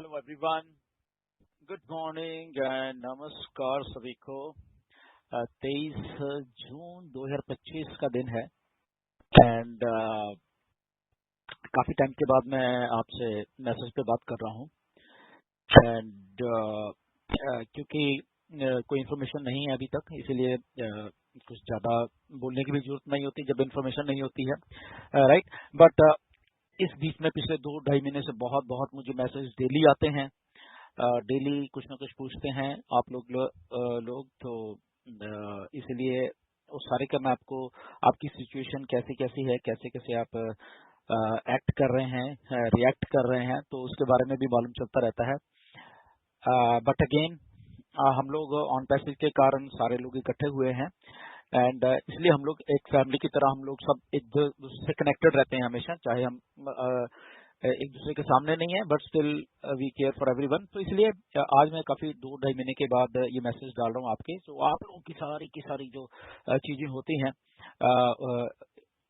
Hello everyone, good morning and नमस्कार सभी को। 23 जून 2025 का दिन है एंड काफी टाइम के बाद मैं आपसे मैसेज पे बात कर रहा हूँ एंड क्योंकि कोई इन्फॉर्मेशन नहीं है अभी तक, इसीलिए कुछ ज्यादा बोलने की भी जरूरत नहीं होती जब इन्फॉर्मेशन नहीं होती है, राइट। बट इस बीच में पिछले 2-2.5 महीने से बहुत मुझे मैसेज डेली आते हैं, डेली कुछ ना कुछ पूछते हैं आप लोग तो इसलिए वो सारे का मैं आपको आपकी सिचुएशन कैसी है, कैसे आप एक्ट कर रहे हैं, रिएक्ट कर रहे हैं, तो उसके बारे में भी मालूम चलता रहता है। बट अगेन हम लोग ऑन पैसेज के कारण सारे लोग इकट्ठे हुए हैं एंड इसलिए हम लोग एक फैमिली की तरह हम लोग सब एक दूसरे से कनेक्टेड रहते हैं हमेशा, चाहे हम एक दूसरे के सामने नहीं है but still we care for everyone. तो इसलिए आज मैं काफी 2-2.5 महीने के बाद ये मैसेज डाल रहा हूँ आपके, तो आप लोगों की सारी जो चीजें होती हैं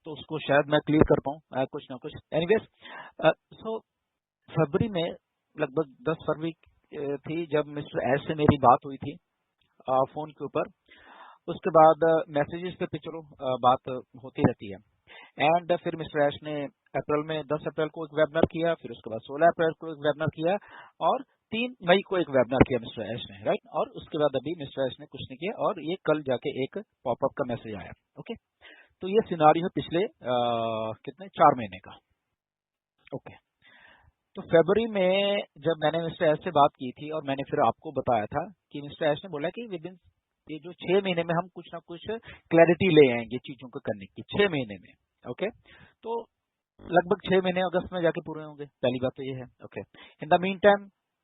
तो उसको शायद मैं क्लियर कर पाऊँ कुछ ना कुछ। एनीवेज, सो फरवरी में लगभग 10 फरवरी थी जब मिस्टर एस से मेरी बात हुई थी फोन के ऊपर। उसके बाद मैसेजेस पे चलो बात होती रहती है एंड फिर मिस्टर ऐश ने अप्रैल में 10 अप्रैल को एक वेबिनार किया, फिर उसके बाद 16 अप्रैल को एक वेबिनार किया और 3 मई को एक वेबिनार किया मिस्टर ऐश ने, राइट। और उसके बाद अभी मिस्टर ऐश ने कुछ नहीं किया और ये कल जाके एक पॉपअप का मैसेज आया। ओके, तो ये सिनारियो है पिछले कितने 4 महीने का। ओके, तो फरवरी में जब मैंने मिस्टर ऐश से बात की थी और मैंने फिर आपको बताया था कि मिस्टर ऐश ने बोला कि विद इन ये जो 6 महीने में हम कुछ ना कुछ क्लैरिटी ले आएंगे चीजों को करने की, 6 महीने में। ओके, तो लगभग 6 महीने अगस्त में जाके पूरे होंगे, पहली बात तो ये है। Okay, in the mean time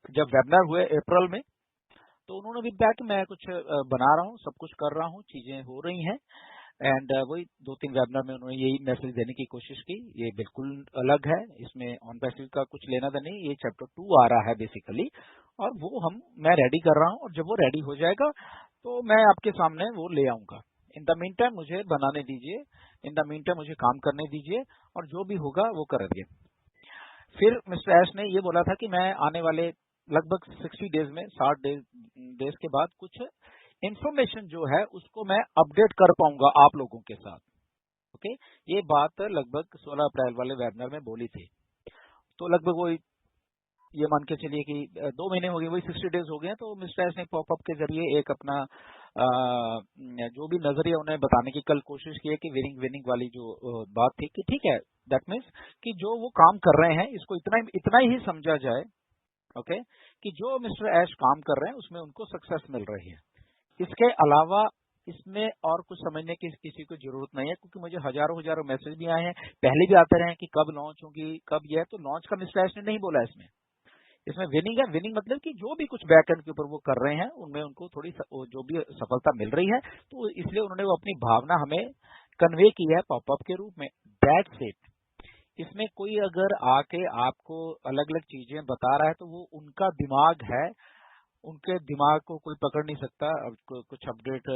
जब वेबिनार हुए अप्रैल में तो उन्होंने भी बताया कि मैं कुछ बना रहा हूँ, सब कुछ कर रहा हूँ, चीजें हो रही हैं एंड वही 2-3 वेबिनार में उन्होंने यही मैसेज देने की कोशिश की। ये बिल्कुल अलग है, इसमें ऑन पैसिव का कुछ लेना था नहीं, ये चैप्टर 2 आ रहा है बेसिकली और वो मैं रेडी कर रहा हूँ और जब वो रेडी हो जाएगा तो मैं आपके सामने वो ले आऊंगा। इन द मीन टाइम मुझे बनाने दीजिए, इन द मीन टाइम मुझे काम करने दीजिए और जो भी होगा वो करेंगे। फिर मिस्टर ऐश ने ये बोला था कि मैं आने वाले लगभग 60 डेज में 60 डेज के बाद कुछ इंफॉर्मेशन जो है उसको मैं अपडेट कर पाऊंगा आप लोगों के साथ। ओके, ये बात लगभग 16 अप्रैल वाले वेबिनार में बोली थी। तो लगभग वही ये मान के चलिए कि 2 महीने हो गए, वही 60 डेज हो गए। तो मिस्टर एस ने पॉपअप के जरिए एक अपना जो भी नजरिया उन्हें बताने की कल कोशिश की है कि विनिंग वाली जो बात थी कि ठीक है, दैट मीन्स कि जो वो काम कर रहे हैं इसको इतना ही समझा जाए, ओके, कि जो मिस्टर एश काम कर रहे हैं उसमें उनको सक्सेस मिल रही है। इसके अलावा इसमें और कुछ समझने की किसी को जरूरत नहीं है, क्योंकि मुझे हजारों मैसेज भी आए हैं, पहले भी आते रहे कि कब लॉन्च होगी, कब यह। तो लॉन्च का मिस्टर एश ने नहीं बोला इसमें विनिंग है। विनिंग मतलब कि जो भी कुछ बैकएंड के ऊपर वो कर रहे हैं उनमें उनको थोड़ी जो भी सफलता मिल रही है, तो इसलिए उन्होंने वो अपनी भावना हमें कन्वे की है पॉपअप के रूप में। That's it. इसमें कोई अगर आके आपको अलग अलग चीजें बता रहा है तो वो उनका दिमाग है, उनके दिमाग को कोई पकड़ नहीं सकता। अब कुछ अपडेट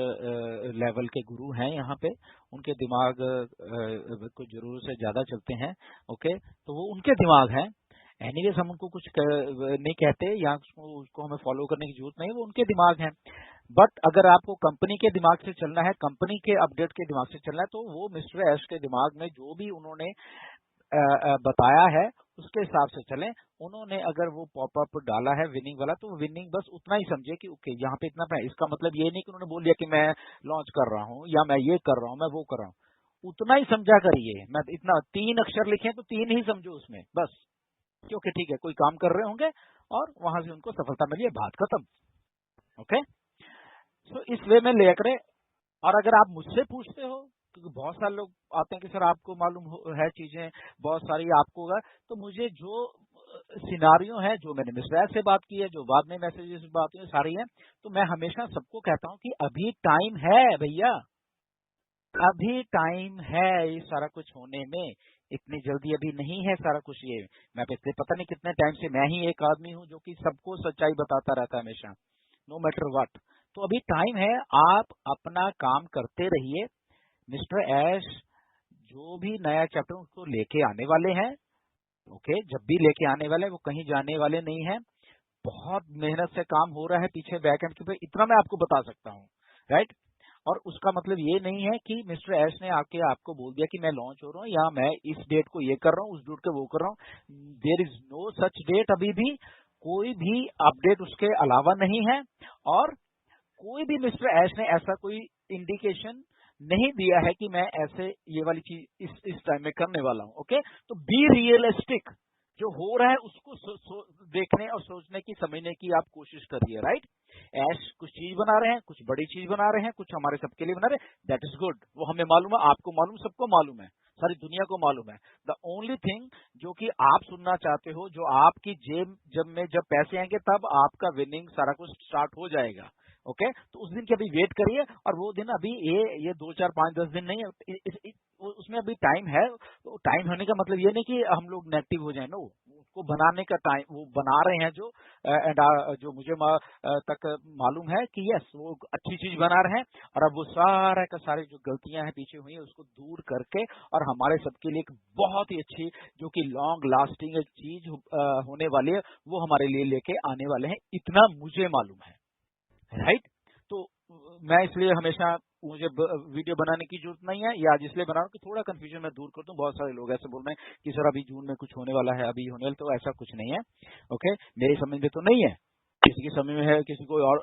लेवल के गुरु हैं यहाँ पे, उनके दिमाग को जरूरत से ज्यादा चलते हैं। ओके, तो वो उनके दिमाग हैं। एनीवेज हम उनको कुछ नहीं कहते या उसको हमें फॉलो करने की जरूरत नहीं, वो उनके दिमाग हैं। बट अगर आपको कंपनी के दिमाग से चलना है, कंपनी के अपडेट के दिमाग से चलना है, तो वो मिस्टर एश के दिमाग में जो भी उन्होंने बताया है उसके हिसाब से चलें। उन्होंने अगर वो पॉपअप डाला है विनिंग वाला, तो विनिंग बस उतना ही समझे कि ओके यहाँ पे इतना है। इसका मतलब ये नहीं कि उन्होंने बोल दिया कि मैं लॉन्च कर रहा हूँ या मैं ये कर रहा हूँ, मैं वो कर रहा हूँ। उतना ही समझा करिए। मैं इतना 3 अक्षर लिखे तो 3 ही समझो उसमें बस, क्योंकि ठीक है कोई काम कर रहे होंगे और वहां से उनको सफलता मिली है, बात खत्म। ओके, सो इस वे में ले करें। और अगर आप मुझसे पूछते हो, क्योंकि बहुत सारे लोग आते हैं कि सर आपको मालूम है चीजें बहुत सारी आपको होगा, तो मुझे जो सिनारियो है, जो मैंने मिस्टर से बात की है, जो बाद में मैसेजेस बात हुई सारी है, तो मैं हमेशा सबको कहता हूं कि अभी टाइम है भैया, अभी टाइम है ये सारा कुछ होने में, इतनी जल्दी अभी नहीं है सारा कुछ। ये मैं पिछले पता नहीं कितने टाइम से मैं ही एक आदमी हूं जो कि सबको सच्चाई बताता रहता है हमेशा, नो मैटर व्हाट। तो अभी टाइम है, आप अपना काम करते रहिए। मिस्टर ऐश जो भी नया चैप्टर उसको लेके आने वाले हैं, ओके, जब भी लेके आने वाले हैं, वो कहीं जाने वाले नहीं हैं। बहुत मेहनत से काम हो रहा है पीछे बैक एंड के पे, इतना मैं आपको बता सकता हूँ, राइट। और उसका मतलब ये नहीं है कि मिस्टर एश ने आके आपको बोल दिया कि मैं लॉन्च हो रहा हूँ या मैं इस डेट को ये कर रहा हूँ, उस डेट को वो कर रहा हूँ। There is no such date, अभी भी कोई भी अपडेट उसके अलावा नहीं है, और कोई भी मिस्टर एश ने ऐसा कोई इंडिकेशन नहीं दिया है कि मैं ऐसे ये वाली चीज इस टाइम में करने वाला हूं। ओके, तो बी रियलिस्टिक, जो हो रहा है उसको देखने और सोचने की, समझने की आप कोशिश करिए, राइट। ऐश कुछ चीज बना रहे हैं, कुछ बड़ी चीज बना रहे हैं, कुछ हमारे सबके लिए बना रहे हैं, दैट इज गुड, वो हमें मालूम है, आपको मालूम, सबको मालूम है, सारी दुनिया को मालूम है। द ओनली थिंग जो कि आप सुनना चाहते हो, जो आपकी जेब जब पैसे आएंगे तब आपका विनिंग सारा कुछ स्टार्ट हो जाएगा। ओके, तो उस दिन की अभी वेट करिए, और वो दिन अभी ये 2 4 5 10 दिन नहीं है, उसमें अभी टाइम है। तो टाइम होने का मतलब ये नहीं कि हम लोग नेगेटिव हो जाए, नो, उसको बनाने का टाइम वो बना रहे हैं, जो मुझे तक मालूम है कि यस वो अच्छी चीज बना रहे हैं, और अब वो सारा का सारे जो गलतियां हैं पीछे हुई है उसको दूर करके, और हमारे सबके लिए एक बहुत ही अच्छी, जो कि लॉन्ग लास्टिंग एक चीज होने वाली है, वो हमारे लिए लेके आने वाले हैं, इतना मुझे मालूम है, राइट। तो मैं इसलिए हमेशा, मुझे वीडियो बनाने की जरूरत नहीं है, या आज इसलिए बना रहा हूँ कि थोड़ा कंफ्यूजन मैं दूर कर दूं। बहुत सारे लोग ऐसे बोल रहे हैं कि सर अभी जून में कुछ होने वाला है, अभी होने वाला, तो ऐसा कुछ नहीं है। ओके, मेरे समझ में तो नहीं है, किसी के समय में है, किसी को और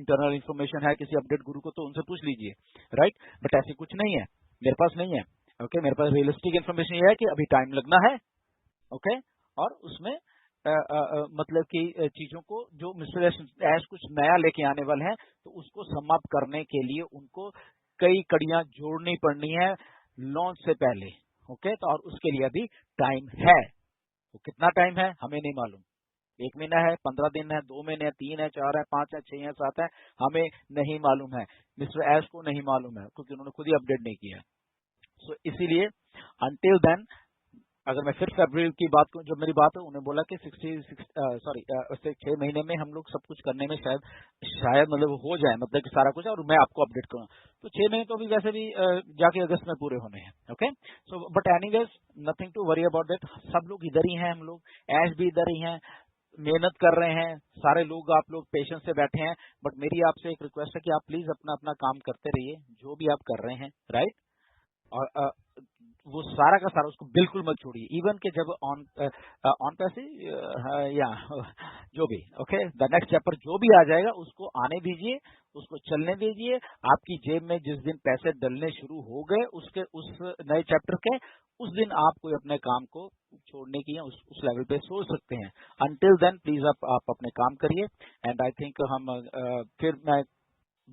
इंटरनल इंफॉर्मेशन है, किसी अपडेट गुरु को, तो उनसे पूछ लीजिए, राइट। बट ऐसे कुछ नहीं है, मेरे पास नहीं है। ओके, मेरे पास रियलिस्टिक इन्फॉर्मेशन ये है कि अभी टाइम लगना है। ओके, और उसमें मतलब कि चीजों को, जो मिस्टर ऐश कुछ नया लेके आने वाले हैं, तो उसको समाप्त करने के लिए उनको कई कड़ियां जोड़नी पड़नी है लॉन्च से पहले। ओके, तो और उसके लिए अभी टाइम है। तो कितना टाइम है हमें नहीं मालूम, 1 महीना है, 15 दिन है, 2 महीने है, 3 है, 4 है, 5 है, 6 है, 7 है, हमें नहीं मालूम है। मिस्टर ऐश को नहीं मालूम है, क्योंकि उन्होंने खुद ही अपडेट नहीं किया। सो इसीलिए अंटिल देन, अगर मैं फिर फरवरी की बात करूं, जब मेरी बात है, उन्हें बोला कि 6 महीने में हम लोग सब कुछ करने में शायद मतलब हो जाए, मतलब कि सारा कुछ, और मैं आपको अपडेट करूं। तो 6 महीने तो अभी वैसे भी जाके अगस्त में पूरे होने हैं। Okay, so but anyways nothing to worry about that, सब लोग इधर ही हैं, हम लोग ऐश भी इधर ही हैं, मेहनत कर रहे हैं, सारे लोग, आप लोग पेशेंस से बैठे हैं। बट मेरी आपसे एक रिक्वेस्ट है कि आप प्लीज अपना अपना काम करते रहिए, जो भी आप कर रहे हैं, राइट। और वो सारा का सारा उसको बिल्कुल मत छोड़िए, इवन के जब ऑन पैसे या जो भी, ओके, द नेक्स्ट चैप्टर जो भी आ जाएगा उसको आने दीजिए, उसको चलने दीजिए। आपकी जेब में जिस दिन पैसे डलने शुरू हो गए उसके उस नए चैप्टर के, उस दिन आप कोई अपने काम को छोड़ने की या उस लेवल पे सोच सकते हैं। अंटिल देन प्लीज आप अपने काम करिए। एंड आई थिंक हम फिर मैं,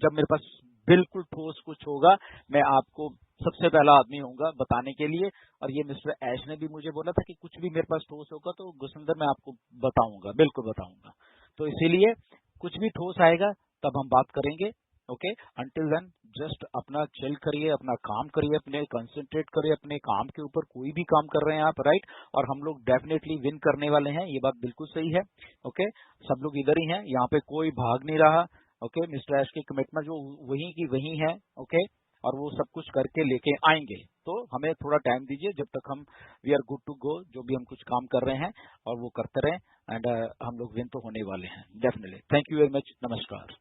जब मेरे पास बिल्कुल ठोस कुछ होगा, मैं आपको सबसे पहला आदमी होऊंगा बताने के लिए। और ये मिस्टर ऐश ने भी मुझे बोला था कि कुछ भी मेरे पास ठोस होगा तो गुरसिंदर मैं आपको बताऊंगा, बिल्कुल बताऊंगा। तो इसीलिए कुछ भी ठोस आएगा तब हम बात करेंगे। ओके, अंटिल देन जस्ट अपना चिल करिए, अपना काम करिए, अपने कंसंट्रेट करिए अपने काम के ऊपर, कोई भी काम कर रहे हैं आप, राइट। और हम लोग डेफिनेटली विन करने वाले हैं, ये बात बिल्कुल सही है। ओके, सब लोग इधर ही हैं, यहाँ पे कोई भाग नहीं रहा। ओके, मिस्टर ऐश की कमिटमेंट जो वही की वही है। ओके, और वो सब कुछ करके लेके आएंगे, तो हमें थोड़ा टाइम दीजिए, जब तक हम we are good to go, जो भी हम कुछ काम कर रहे हैं और वो करते रहें। एंड हम लोग विन तो होने वाले हैं definitely. Thank you very much, नमस्कार।